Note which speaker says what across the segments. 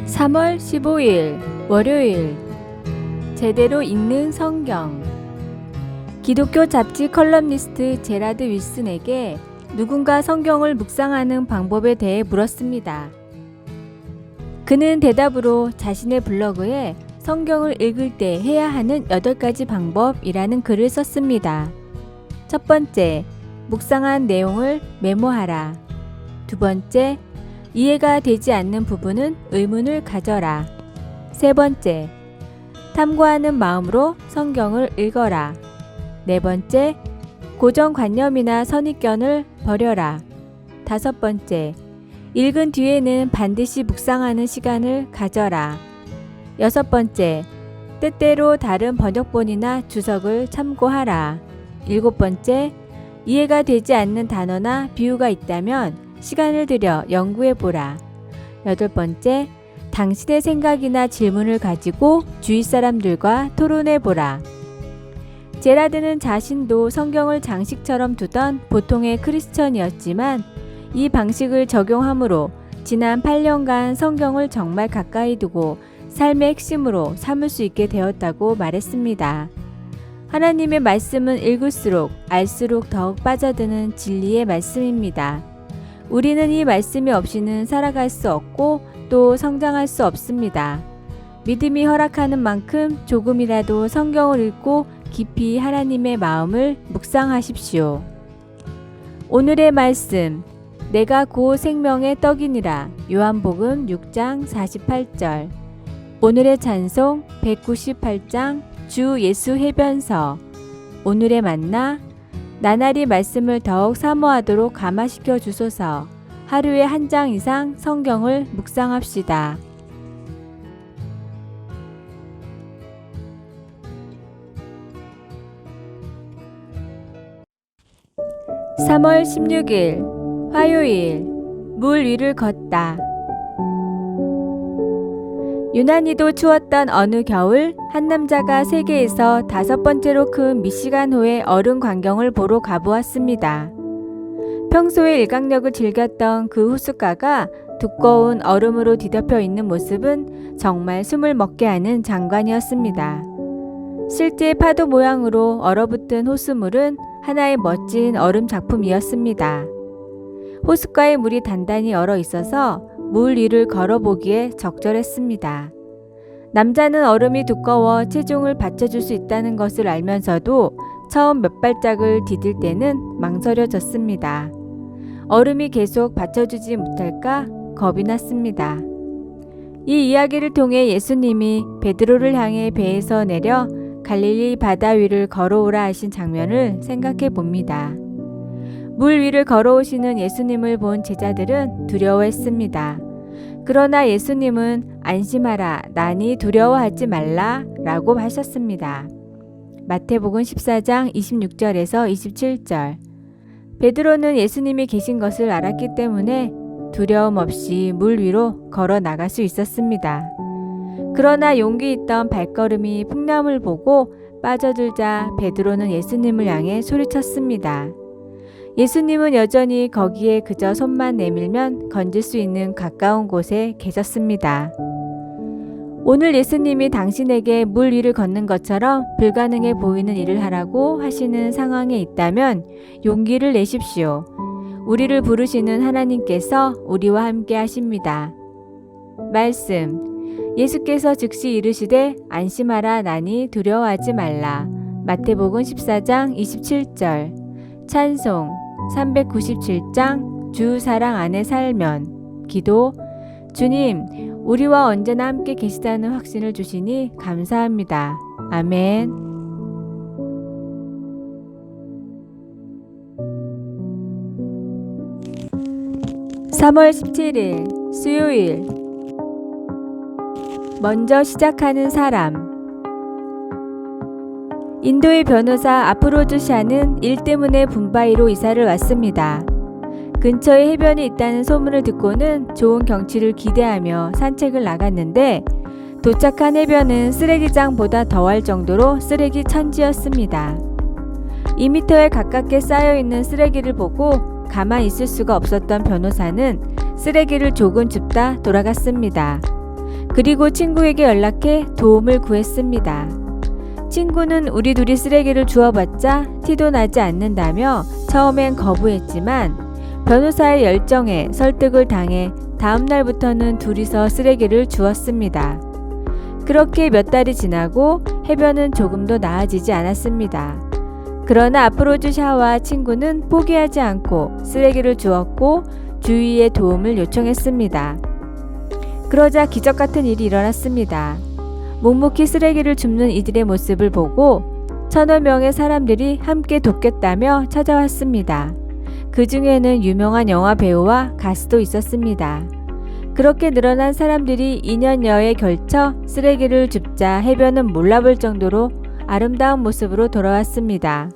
Speaker 1: 3월 15일 월요일 제대로 읽는 성경. 기독교 잡지 컬럼니스트 제라드 윌슨에게 누군가 성경을 묵상하는 방법에 대해 물었습니다. 그는 대답으로 자신의 블로그에 성경을 읽을 때 해야 하는 8가지 방법이라는 글을 썼습니다. 첫 번째, 묵상한 내용을 메모하라. 두 번째, 이해가 되지 않는 부분은 의문을 가져라. 세 번째, 탐구하는 마음으로 성경을 읽어라. 네 번째, 고정관념이나 선입견을 버려라. 다섯 번째, 읽은 뒤에는 반드시 묵상하는 시간을 가져라. 여섯 번째, 때때로 다른 번역본이나 주석을 참고하라. 일곱 번째, 이해가 되지 않는 단어나 비유가 있다면 시간을 들여 연구해보라. 여덟 번째, 당신의 생각이나 질문을 가지고 주위 사람들과 토론해보라. 제라드는 자신도 성경을 장식처럼 두던 보통의 크리스천이었지만 이 방식을 적용함으로 지난 8년간 성경을 정말 가까이 두고 삶의 핵심으로 삼을 수 있게 되었다고 말했습니다. 하나님의 말씀은 읽을수록 알수록 더욱 빠져드는 진리의 말씀입니다. 우리는 이 말씀이 없이는 살아갈 수 없고 또 성장할 수 없습니다. 믿음이 허락하는 만큼 조금이라도 성경을 읽고 깊이 하나님의 마음을 묵상하십시오. 오늘의 말씀, 내가 곧 생명의 떡이니라. 요한복음 6장 48절. 오늘의 찬송 198장 주 예수 해변서. 오늘의 만나, 나날이 말씀을 더욱 사모하도록 감화시켜 주소서. 하루에 한 장 이상 성경을 묵상합시다. (3월 16일) 화요일. 물 위를 걷다. 유난히도 추웠던 어느 겨울, 한 남자가 세계에서 5번째로 큰 미시간호의 얼음 광경을 보러 가보았습니다. 평소에 일광욕을 즐겼던 그 호숫가가 두꺼운 얼음으로 뒤덮여 있는 모습은 정말 숨을 먹게 하는 장관이었습니다. 실제 파도 모양으로 얼어붙은 호수물은 하나의 멋진 얼음 작품이었습니다. 호숫가의 물이 단단히 얼어 있어서 물 위를 걸어보기에 적절했습니다. 남자는 얼음이 두꺼워 체중을 받쳐줄 수 있다는 것을 알면서도 처음 몇 발짝을 디딜 때는 망설여졌습니다. 얼음이 계속 받쳐주지 못할까 겁이 났습니다. 이 이야기를 통해 예수님이 베드로를 향해 배에서 내려 갈릴리 바다 위를 걸어오라 하신 장면을 생각해 봅니다. 물 위를 걸어오시는 예수님을 본 제자들은 두려워했습니다. 그러나 예수님은 안심하라, 나니 두려워하지 말라 라고 하셨습니다. 마태복음 14장 26절에서 27절. 베드로는 예수님이 계신 것을 알았기 때문에 두려움 없이 물 위로 걸어 나갈 수 있었습니다. 그러나 용기 있던 발걸음이 풍랑을 보고 빠져들자 베드로는 예수님을 향해 소리쳤습니다. 예수님은 여전히 거기에 그저 손만 내밀면 건질 수 있는 가까운 곳에 계셨습니다. 오늘 예수님이 당신에게 물 위를 걷는 것처럼 불가능해 보이는 일을 하라고 하시는 상황에 있다면 용기를 내십시오. 우리를 부르시는 하나님께서 우리와 함께 하십니다. 말씀, 예수께서 즉시 이르시되 안심하라, 나니 두려워하지 말라. 마태복음 14장 27절. 찬송 397장 주 사랑 안에 살면. 기도, 주님, 우리와 언제나 함께 계시다는 확신을 주시니 감사합니다. 아멘. (3월 17일) 수요일. 먼저 시작하는 사람. 인도의 변호사 아프로즈 샤는 일 때문에 붐바이로 이사를 왔습니다. 근처에 해변이 있다는 소문을 듣고는 좋은 경치를 기대하며 산책을 나갔는데 도착한 해변은 쓰레기장보다 더할 정도로 쓰레기 천지였습니다. 2m에 가깝게 쌓여있는 쓰레기를 보고 가만히 있을 수가 없었던 변호사는 쓰레기를 조금 줍다 돌아갔습니다. 그리고 친구에게 연락해 도움을 구했습니다. 친구는 우리 둘이 쓰레기를 주워봤자 티도 나지 않는다며 처음엔 거부했지만 변호사의 열정에 설득을 당해 다음 날부터는 둘이서 쓰레기를 주웠습니다. 그렇게 몇 달이 지나고 해변은 조금도 나아지지 않았습니다. 그러나 아프로즈 샤와 친구는 포기하지 않고 쓰레기를 주웠고 주위의 도움을 요청했습니다. 그러자 기적 같은 일이 일어났습니다. 묵묵히 쓰레기를 줍는 이들의 모습을 보고 1000여 명의 사람들이 함께 돕겠다며 찾아왔습니다. 그 중에는 유명한 영화 배우와 가수도 있었습니다. 그렇게 늘어난 사람들이 2년여에 걸쳐 쓰레기를 줍자 해변은 몰라볼 정도로 아름다운 모습으로 돌아왔습니다.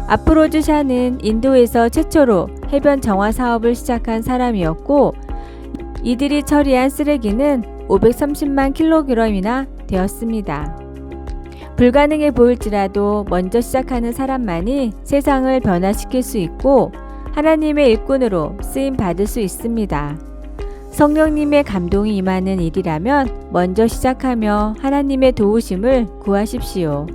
Speaker 1: 아프로즈 샤는 인도에서 최초로 해변 정화 사업을 시작한 사람이었고 이들이 처리한 쓰레기는 530만 킬로그램이나 되었습니다. 불가능해 보일지라도 먼저 시작하는 사람만이 세상을 변화시킬 수 있고 하나님의 일꾼으로 쓰임 받을 수 있습니다. 성령님의 감동이 임하는 일이라면 먼저 시작하며 하나님의 도우심을 구하십시오.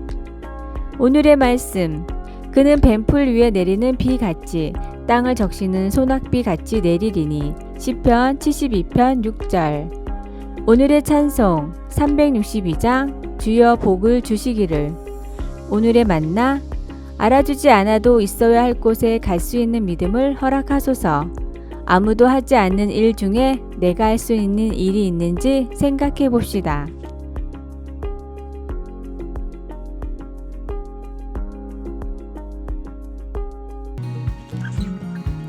Speaker 1: 오늘의 말씀, 그는 뱀풀 위에 내리는 비같이 땅을 적시는 소낙비같이 내리리니 시편 72편 6절. 오늘의 찬송 362장 주여 복을 주시기를. 오늘의 만나, 알아주지 않아도 있어야 할 곳에 갈 수 있는 믿음을 허락하소서. 아무도 하지 않는 일 중에 내가 할 수 있는 일이 있는지 생각해 봅시다.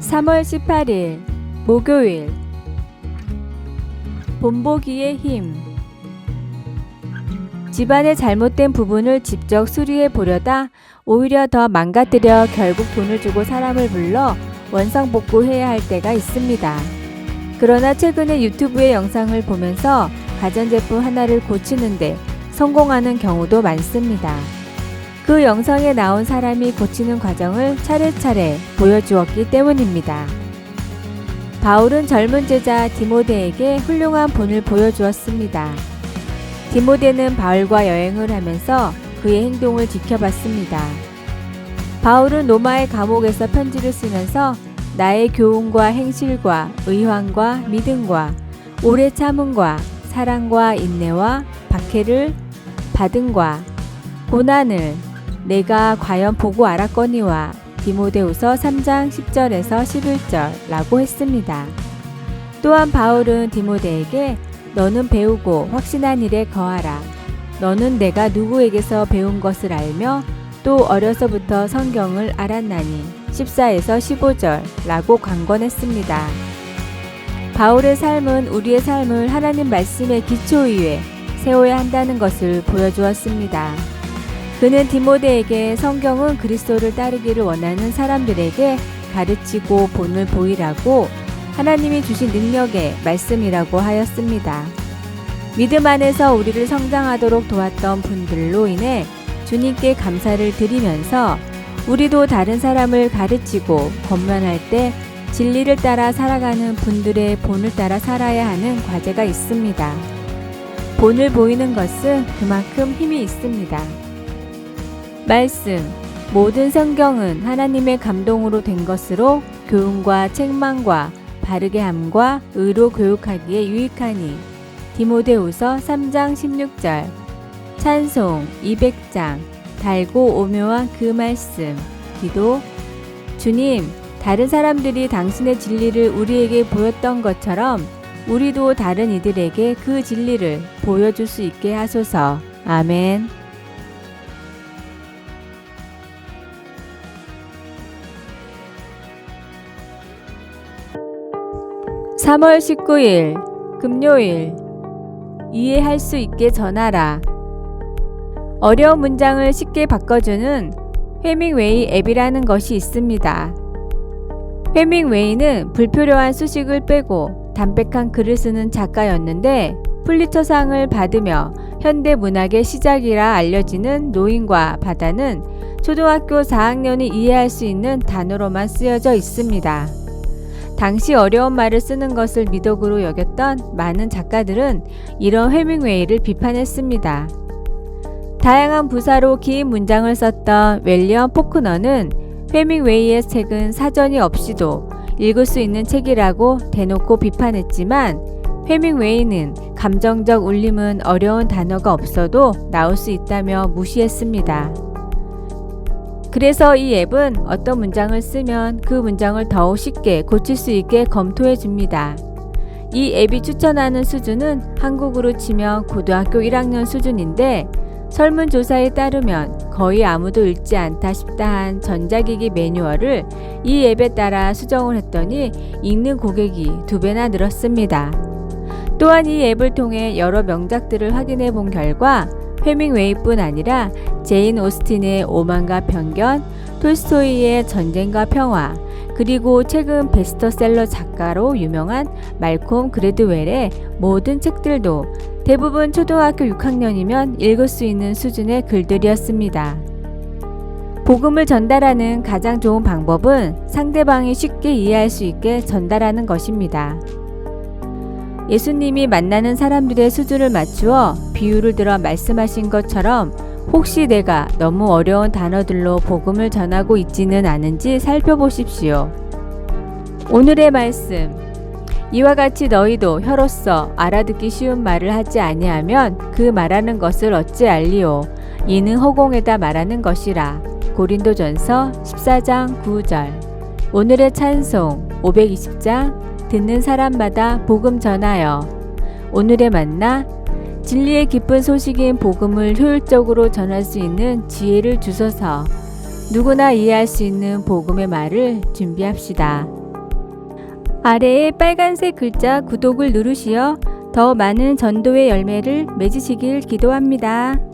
Speaker 1: (3월 18일) 목요일. 본보기의 힘. 집안의 잘못된 부분을 직접 수리해 보려다 오히려 더 망가뜨려 결국 돈을 주고 사람을 불러 원상복구해야 할 때가 있습니다. 그러나 최근에 유튜브의 영상을 보면서 가전제품 하나를 고치는데 성공하는 경우도 많습니다. 그 영상에 나온 사람이 고치는 과정을 차례차례 보여주었기 때문입니다. 바울은 젊은 제자 디모데에게 훌륭한 본을 보여주었습니다. 디모데는 바울과 여행을 하면서 그의 행동을 지켜봤습니다. 바울은 로마의 감옥에서 편지를 쓰면서 나의 교훈과 행실과 의황과 믿음과 오래 참음과 사랑과 인내와 박해를 받음과 고난을 내가 과연 보고 알았거니와 디모데후서 3장 10절에서 11절 라고 했습니다. 또한 바울은 디모데에게 너는 배우고 확신한 일에 거하라. 너는 내가 누구에게서 배운 것을 알며 또 어려서부터 성경을 알았나니 14에서 15절 라고 강권했습니다. 바울의 삶은 우리의 삶을 하나님 말씀의 기초 위에 세워야 한다는 것을 보여주었습니다. 그는 디모데에게 성경은 그리스도를 따르기를 원하는 사람들에게 가르치고 본을 보이라고 하나님이 주신 능력의 말씀이라고 하였습니다. 믿음 안에서 우리를 성장하도록 도왔던 분들로 인해 주님께 감사를 드리면서 우리도 다른 사람을 가르치고 권면할 때 진리를 따라 살아가는 분들의 본을 따라 살아야 하는 과제가 있습니다. 본을 보이는 것은 그만큼 힘이 있습니다. 말씀, 모든 성경은 하나님의 감동으로 된 것으로 교훈과 책망과 바르게 함과 의로 교육하기에 유익하니 디모데후서 3장 16절. 찬송 200장. 달고 오묘한 그 말씀. 기도. 주님, 다른 사람들이 당신의 진리를 우리에게 보였던 것처럼 우리도 다른 이들에게 그 진리를 보여줄 수 있게 하소서. 아멘. (3월 19일) 금요일. 이해할 수 있게 전하라. 어려운 문장을 쉽게 바꿔주는 해밍웨이 앱이라는 것이 있습니다. 해밍웨이는 불필요한 수식을 빼고 담백한 글을 쓰는 작가였는데 풀리처상을 받으며 현대 문학의 시작이라 알려지는 노인과 바다는 초등학교 4학년이 이해할 수 있는 단어로만 쓰여져 있습니다. 당시 어려운 말을 쓰는 것을 미덕으로 여겼던 많은 작가들은 이런 해밍웨이를 비판했습니다. 다양한 부사로 긴 문장을 썼던 윌리엄 포크너는 해밍웨이의 책은 사전이 없이도 읽을 수 있는 책이라고 대놓고 비판했지만 해밍웨이는 감정적 울림은 어려운 단어가 없어도 나올 수 있다며 무시했습니다. 그래서 이 앱은 어떤 문장을 쓰면 그 문장을 더욱 쉽게 고칠 수 있게 검토해 줍니다. 이 앱이 추천하는 수준은 한국으로 치면 고등학교 1학년 수준인데 설문조사에 따르면 거의 아무도 읽지 않다 싶다 한 전자기기 매뉴얼을 이 앱에 따라 수정을 했더니 읽는 고객이 2배나 늘었습니다. 또한 이 앱을 통해 여러 명작들을 확인해 본 결과 해밍웨이뿐 아니라 제인 오스틴의 오만과 편견, 톨스토이의 전쟁과 평화, 그리고 최근 베스트셀러 작가로 유명한 말콤 그래드웰의 모든 책들도 대부분 초등학교 6학년이면 읽을 수 있는 수준의 글들이었습니다. 복음을 전달하는 가장 좋은 방법은 상대방이 쉽게 이해할 수 있게 전달하는 것입니다. 예수님이 만나는 사람들의 수준을 맞추어 비유를 들어 말씀하신 것처럼 혹시 내가 너무 어려운 단어들로 복음을 전하고 있지는 않은지 살펴보십시오. 오늘의 말씀. 이와 같이 너희도 혀로서 알아듣기 쉬운 말을 하지 아니하면 그 말하는 것을 어찌 알리오. 이는 허공에다 말하는 것이라. 고린도전서 14장 9절. 오늘의 찬송 520장 듣는 사람마다 복음 전하여. 오늘의 만나 진리의 기쁜 소식인 복음을 효율적으로 전할 수 있는 지혜를 주소서. 누구나 이해할 수 있는 복음의 말을 준비합시다. 아래에 빨간색 글자 구독을 누르시어 더 많은 전도의 열매를 맺으시길 기도합니다.